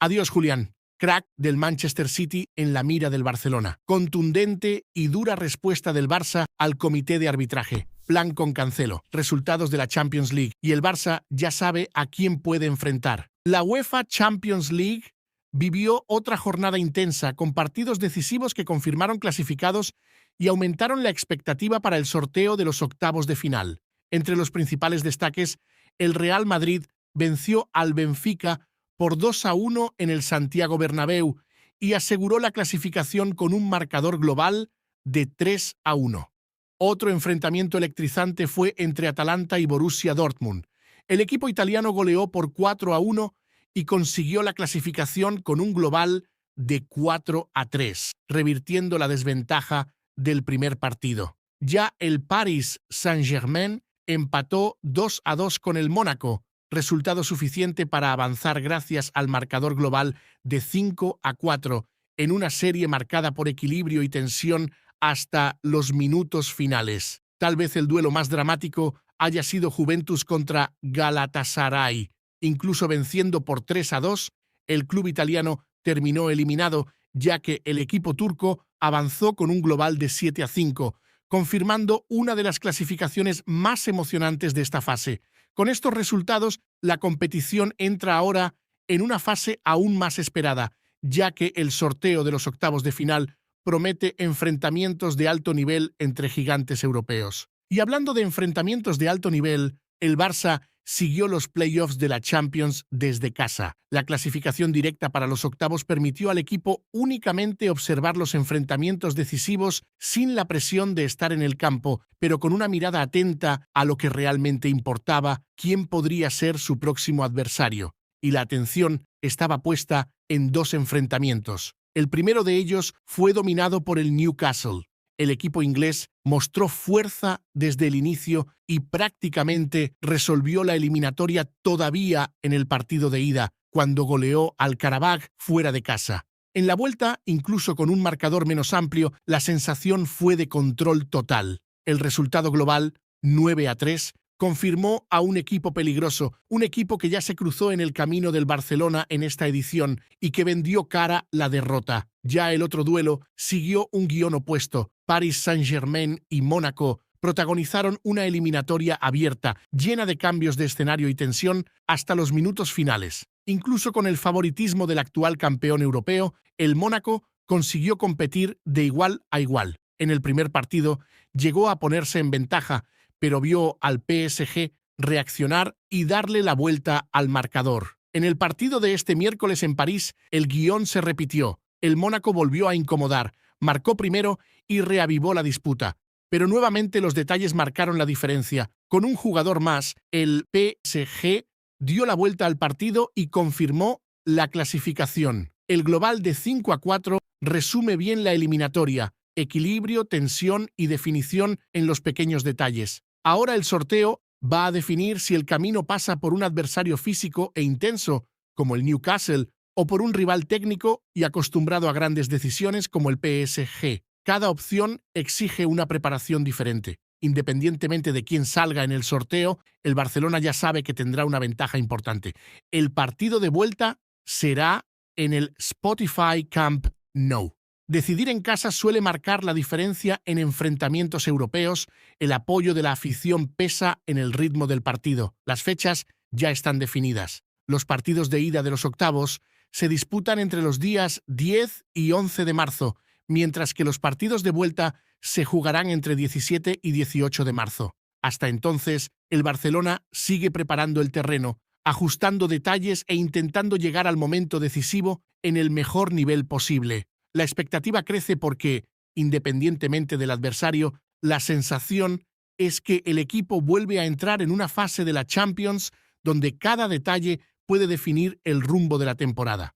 Adiós, Julián. Crack del Manchester City en la mira del Barcelona. Contundente y dura respuesta del Barça al comité de arbitraje. Plan con Cancelo. Resultados de la Champions League. Y el Barça ya sabe a quién puede enfrentar. La UEFA Champions League vivió otra jornada intensa con partidos decisivos que confirmaron clasificados y aumentaron la expectativa para el sorteo de los octavos de final. Entre los principales destaques, el Real Madrid venció al Benfica por 2-1 en el Santiago Bernabéu y aseguró la clasificación con un marcador global de 3-1. Otro enfrentamiento electrizante fue entre Atalanta y Borussia Dortmund. El equipo italiano goleó por 4-1 y consiguió la clasificación con un global de 4-3, revirtiendo la desventaja del primer partido. Ya el Paris Saint-Germain empató 2-2 con el Mónaco, resultado suficiente para avanzar gracias al marcador global de 5-4 en una serie marcada por equilibrio y tensión hasta los minutos finales. Tal vez el duelo más dramático haya sido Juventus contra Galatasaray. Incluso venciendo por 3-2, el club italiano terminó eliminado, ya que el equipo turco avanzó con un global de 7-5, confirmando una de las clasificaciones más emocionantes de esta fase. Con estos resultados, la competición entra ahora en una fase aún más esperada, ya que el sorteo de los octavos de final promete enfrentamientos de alto nivel entre gigantes europeos. Y hablando de enfrentamientos de alto nivel, el Barça siguió los playoffs de la Champions desde casa. La clasificación directa para los octavos permitió al equipo únicamente observar los enfrentamientos decisivos sin la presión de estar en el campo, pero con una mirada atenta a lo que realmente importaba, quién podría ser su próximo adversario. Y la atención estaba puesta en dos enfrentamientos. El primero de ellos fue dominado por el Newcastle. El equipo inglés mostró fuerza desde el inicio y prácticamente resolvió la eliminatoria todavía en el partido de ida, cuando goleó al Qarabag fuera de casa. En la vuelta, incluso con un marcador menos amplio, la sensación fue de control total. El resultado global, 9-3, confirmó a un equipo peligroso, un equipo que ya se cruzó en el camino del Barcelona en esta edición y que vendió cara la derrota. Ya el otro duelo siguió un guión opuesto. Paris Saint-Germain y Mónaco protagonizaron una eliminatoria abierta, llena de cambios de escenario y tensión hasta los minutos finales. Incluso con el favoritismo del actual campeón europeo, el Mónaco consiguió competir de igual a igual. En el primer partido llegó a ponerse en ventaja, pero vio al PSG reaccionar y darle la vuelta al marcador. En el partido de este miércoles en París, el guión se repitió. El Mónaco volvió a incomodar, marcó primero y reavivó la disputa. Pero nuevamente los detalles marcaron la diferencia. Con un jugador más, el PSG dio la vuelta al partido y confirmó la clasificación. El global de 5-4 resume bien la eliminatoria. Equilibrio, tensión y definición en los pequeños detalles. Ahora el sorteo va a definir si el camino pasa por un adversario físico e intenso, como el Newcastle, o por un rival técnico y acostumbrado a grandes decisiones como el PSG. Cada opción exige una preparación diferente. Independientemente de quién salga en el sorteo, el Barcelona ya sabe que tendrá una ventaja importante. El partido de vuelta será en el Spotify Camp Nou. Decidir en casa suele marcar la diferencia en enfrentamientos europeos. El apoyo de la afición pesa en el ritmo del partido. Las fechas ya están definidas. Los partidos de ida de los octavos se disputan entre los días 10 y 11 de marzo, mientras que los partidos de vuelta se jugarán entre 17 y 18 de marzo. Hasta entonces, el Barcelona sigue preparando el terreno, ajustando detalles e intentando llegar al momento decisivo en el mejor nivel posible. La expectativa crece porque, independientemente del adversario, la sensación es que el equipo vuelve a entrar en una fase de la Champions donde cada detalle puede definir el rumbo de la temporada.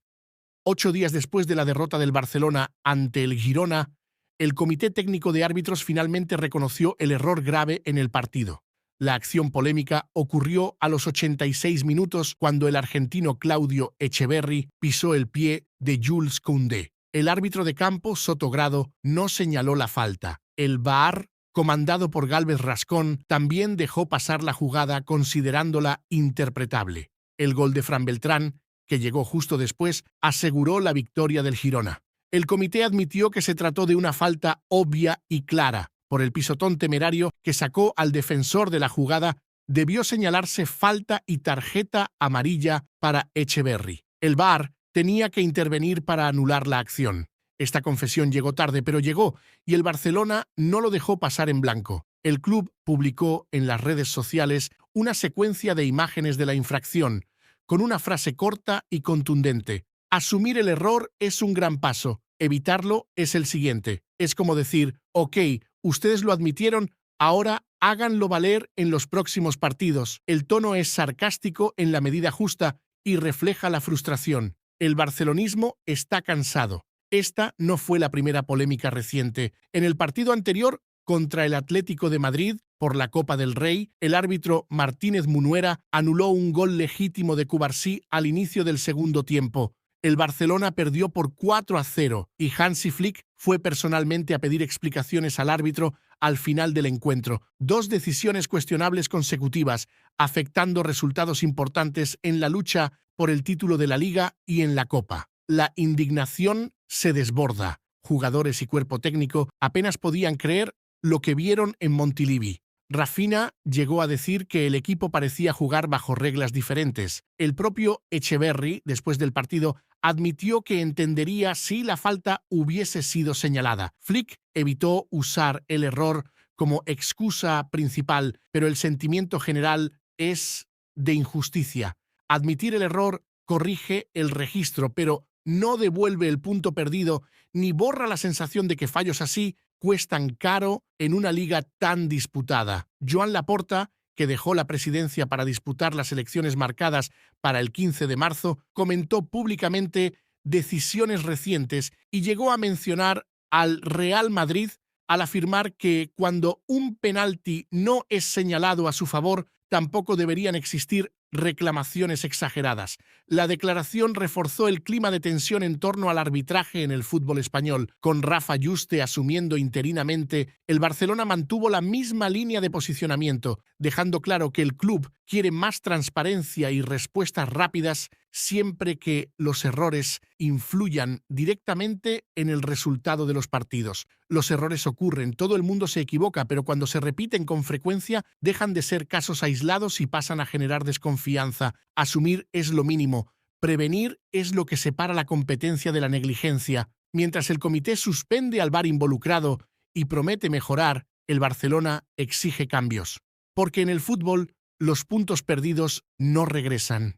8 días después de la derrota del Barcelona ante el Girona, el Comité Técnico de Árbitros finalmente reconoció el error grave en el partido. La acción polémica ocurrió a los 86 minutos cuando el argentino Claudio Echeverri pisó el pie de Jules Koundé. El árbitro de campo, Sotogrado, no señaló la falta. El VAR, comandado por Gálvez Rascón, también dejó pasar la jugada considerándola interpretable. El gol de Fran Beltrán que llegó justo después, aseguró la victoria del Girona. El comité admitió que se trató de una falta obvia y clara. Por el pisotón temerario que sacó al defensor de la jugada, debió señalarse falta y tarjeta amarilla para Echeverri. El VAR tenía que intervenir para anular la acción. Esta confesión llegó tarde, pero llegó, y el Barcelona no lo dejó pasar en blanco. El club publicó en las redes sociales una secuencia de imágenes de la infracción, con una frase corta y contundente. Asumir el error es un gran paso, evitarlo es el siguiente. Es como decir, ok, ustedes lo admitieron, ahora háganlo valer en los próximos partidos. El tono es sarcástico en la medida justa y refleja la frustración. El barcelonismo está cansado. Esta no fue la primera polémica reciente. En el partido anterior, contra el Atlético de Madrid, por la Copa del Rey, el árbitro Martínez Munuera anuló un gol legítimo de Cubarsí al inicio del segundo tiempo. El Barcelona perdió por 4-0 y Hansi Flick fue personalmente a pedir explicaciones al árbitro al final del encuentro. Dos decisiones cuestionables consecutivas, afectando resultados importantes en la lucha por el título de la Liga y en la Copa. La indignación se desborda. Jugadores y cuerpo técnico apenas podían creer lo que vieron en Montilivi. Rafinha llegó a decir que el equipo parecía jugar bajo reglas diferentes. El propio Echeverri, después del partido, admitió que entendería si la falta hubiese sido señalada. Flick evitó usar el error como excusa principal, pero el sentimiento general es de injusticia. Admitir el error corrige el registro, pero no devuelve el punto perdido ni borra la sensación de que fallos así cuestan caro en una liga tan disputada. Joan Laporta, que dejó la presidencia para disputar las elecciones marcadas para el 15 de marzo, comentó públicamente decisiones recientes y llegó a mencionar al Real Madrid al afirmar que cuando un penalti no es señalado a su favor, tampoco deberían existir reclamaciones exageradas. La declaración reforzó el clima de tensión en torno al arbitraje en el fútbol español. Con Rafa Yuste asumiendo interinamente, el Barcelona mantuvo la misma línea de posicionamiento, dejando claro que el club quiere más transparencia y respuestas rápidas siempre que los errores influyan directamente en el resultado de los partidos. Los errores ocurren, todo el mundo se equivoca, pero cuando se repiten con frecuencia dejan de ser casos aislados y pasan a generar desconfianza. Asumir es lo mínimo. Prevenir es lo que separa la competencia de la negligencia. Mientras el comité suspende al VAR involucrado y promete mejorar, el Barcelona exige cambios. Porque en el fútbol, los puntos perdidos no regresan.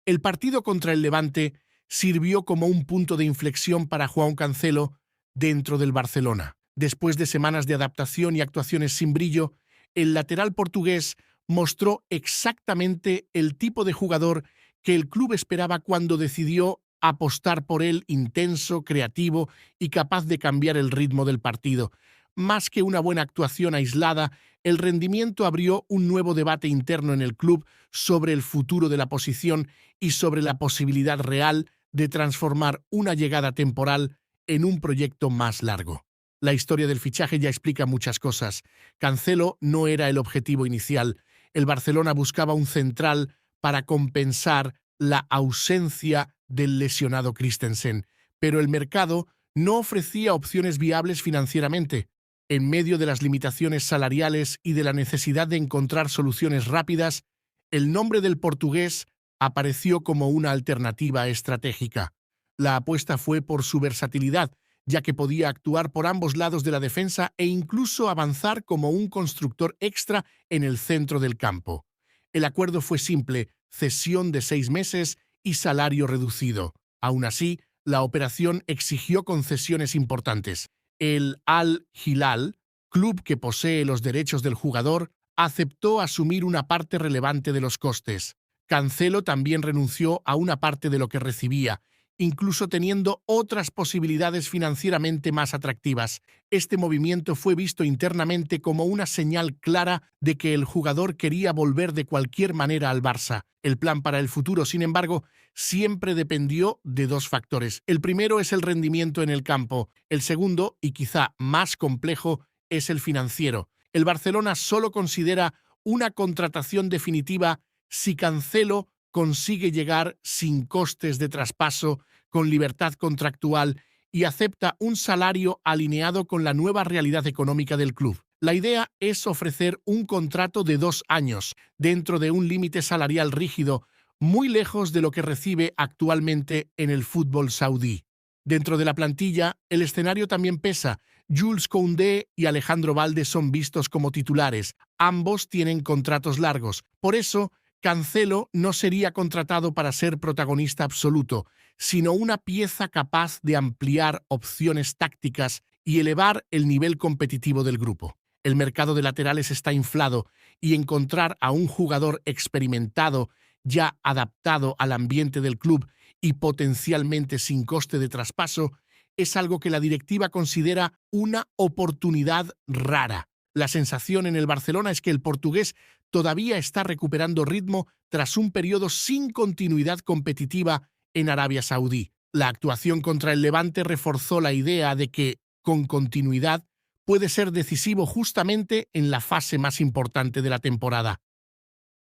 El partido contra el Levante sirvió como un punto de inflexión para Joao Cancelo dentro del Barcelona. Después de semanas de adaptación y actuaciones sin brillo, el lateral portugués mostró exactamente el tipo de jugador que el club esperaba cuando decidió apostar por él, intenso, creativo y capaz de cambiar el ritmo del partido. Más que una buena actuación aislada, el rendimiento abrió un nuevo debate interno en el club sobre el futuro de la posición y sobre la posibilidad real de transformar una llegada temporal en un proyecto más largo. La historia del fichaje ya explica muchas cosas. Cancelo no era el objetivo inicial. El Barcelona buscaba un central para compensar la ausencia del lesionado Christensen, pero el mercado no ofrecía opciones viables financieramente. En medio de las limitaciones salariales y de la necesidad de encontrar soluciones rápidas, el nombre del portugués apareció como una alternativa estratégica. La apuesta fue por su versatilidad, ya que podía actuar por ambos lados de la defensa e incluso avanzar como un constructor extra en el centro del campo. El acuerdo fue simple: cesión de 6 meses y salario reducido. Aún así, la operación exigió concesiones importantes. El Al-Hilal, club que posee los derechos del jugador, aceptó asumir una parte relevante de los costes. Cancelo también renunció a una parte de lo que recibía, incluso teniendo otras posibilidades financieramente más atractivas. Este movimiento fue visto internamente como una señal clara de que el jugador quería volver de cualquier manera al Barça. El plan para el futuro, sin embargo, siempre dependió de dos factores. El primero es el rendimiento en el campo. El segundo, y quizá más complejo, es el financiero. El Barcelona solo considera una contratación definitiva si Cancelo consigue llegar sin costes de traspaso, con libertad contractual y acepta un salario alineado con la nueva realidad económica del club. La idea es ofrecer un contrato de 2 años, dentro de un límite salarial rígido, muy lejos de lo que recibe actualmente en el fútbol saudí. Dentro de la plantilla, el escenario también pesa. Jules Koundé y Alejandro Balde son vistos como titulares. Ambos tienen contratos largos. Por eso, Cancelo no sería contratado para ser protagonista absoluto, sino una pieza capaz de ampliar opciones tácticas y elevar el nivel competitivo del grupo. El mercado de laterales está inflado y encontrar a un jugador experimentado, ya adaptado al ambiente del club y potencialmente sin coste de traspaso, es algo que la directiva considera una oportunidad rara. La sensación en el Barcelona es que el portugués todavía está recuperando ritmo tras un periodo sin continuidad competitiva en Arabia Saudí. La actuación contra el Levante reforzó la idea de que, con continuidad, puede ser decisivo justamente en la fase más importante de la temporada.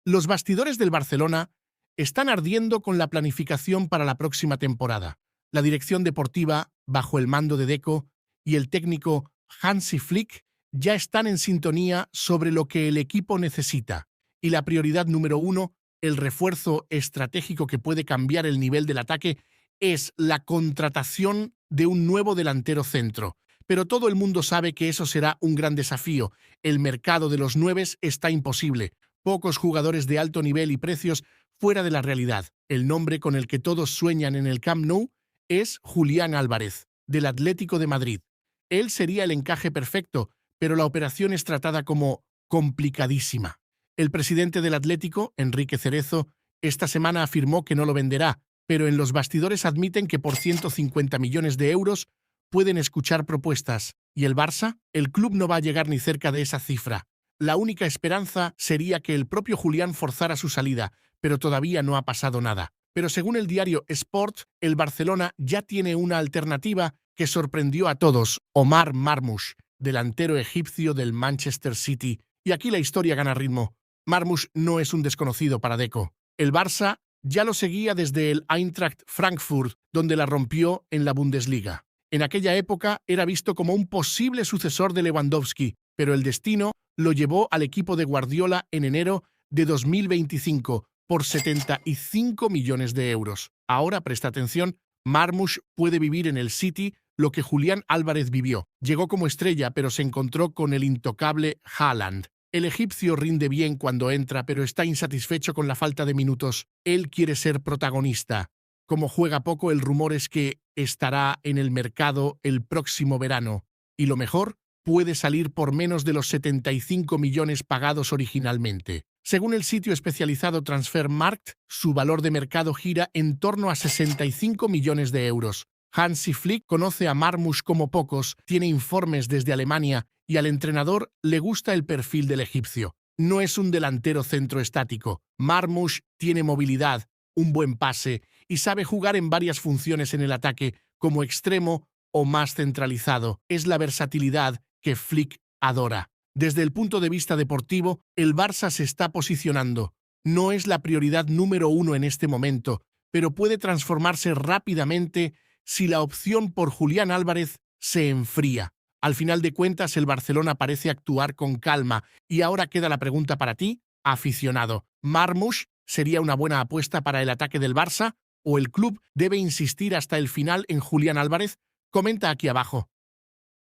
Los bastidores del Barcelona están ardiendo con la planificación para la próxima temporada. La dirección deportiva, bajo el mando de Deco, y el técnico Hansi Flick ya están en sintonía sobre lo que el equipo necesita. Y la prioridad número 1, el refuerzo estratégico que puede cambiar el nivel del ataque, es la contratación de un nuevo delantero centro. Pero todo el mundo sabe que eso será un gran desafío. El mercado de los 9 está imposible. Pocos jugadores de alto nivel y precios fuera de la realidad. El nombre con el que todos sueñan en el Camp Nou es Julián Álvarez, del Atlético de Madrid. Él sería el encaje perfecto, pero la operación es tratada como complicadísima. El presidente del Atlético, Enrique Cerezo, esta semana afirmó que no lo venderá, pero en los bastidores admiten que por 150 millones de euros pueden escuchar propuestas. ¿Y el Barça? El club no va a llegar ni cerca de esa cifra. La única esperanza sería que el propio Julián forzara su salida, pero todavía no ha pasado nada. Pero según el diario Sport, el Barcelona ya tiene una alternativa que sorprendió a todos: Omar Marmoush, delantero egipcio del Manchester City. Y aquí la historia gana ritmo. Marmoush no es un desconocido para Deco. El Barça ya lo seguía desde el Eintracht Frankfurt, donde la rompió en la Bundesliga. En aquella época era visto como un posible sucesor de Lewandowski, pero el destino lo llevó al equipo de Guardiola en enero de 2025 por 75 millones de euros. Ahora, presta atención, Marmoush puede vivir en el City lo que Julián Álvarez vivió. Llegó como estrella, pero se encontró con el intocable Haaland. El egipcio rinde bien cuando entra, pero está insatisfecho con la falta de minutos. Él quiere ser protagonista. Como juega poco, el rumor es que estará en el mercado el próximo verano. Y lo mejor, puede salir por menos de los 75 millones pagados originalmente. Según el sitio especializado Transfermarkt, su valor de mercado gira en torno a 65 millones de euros. Hansi Flick conoce a Marmoush como pocos, tiene informes desde Alemania y al entrenador le gusta el perfil del egipcio. No es un delantero centro estático. Marmoush tiene movilidad, un buen pase y sabe jugar en varias funciones en el ataque, como extremo o más centralizado. Es la versatilidad que Flick adora. Desde el punto de vista deportivo, el Barça se está posicionando. No es la prioridad número 1 en este momento, pero puede transformarse rápidamente si la opción por Julián Álvarez se enfría. Al final de cuentas, el Barcelona parece actuar con calma y ahora queda la pregunta para ti, aficionado. ¿Marmoush sería una buena apuesta para el ataque del Barça o el club debe insistir hasta el final en Julián Álvarez? Comenta aquí abajo.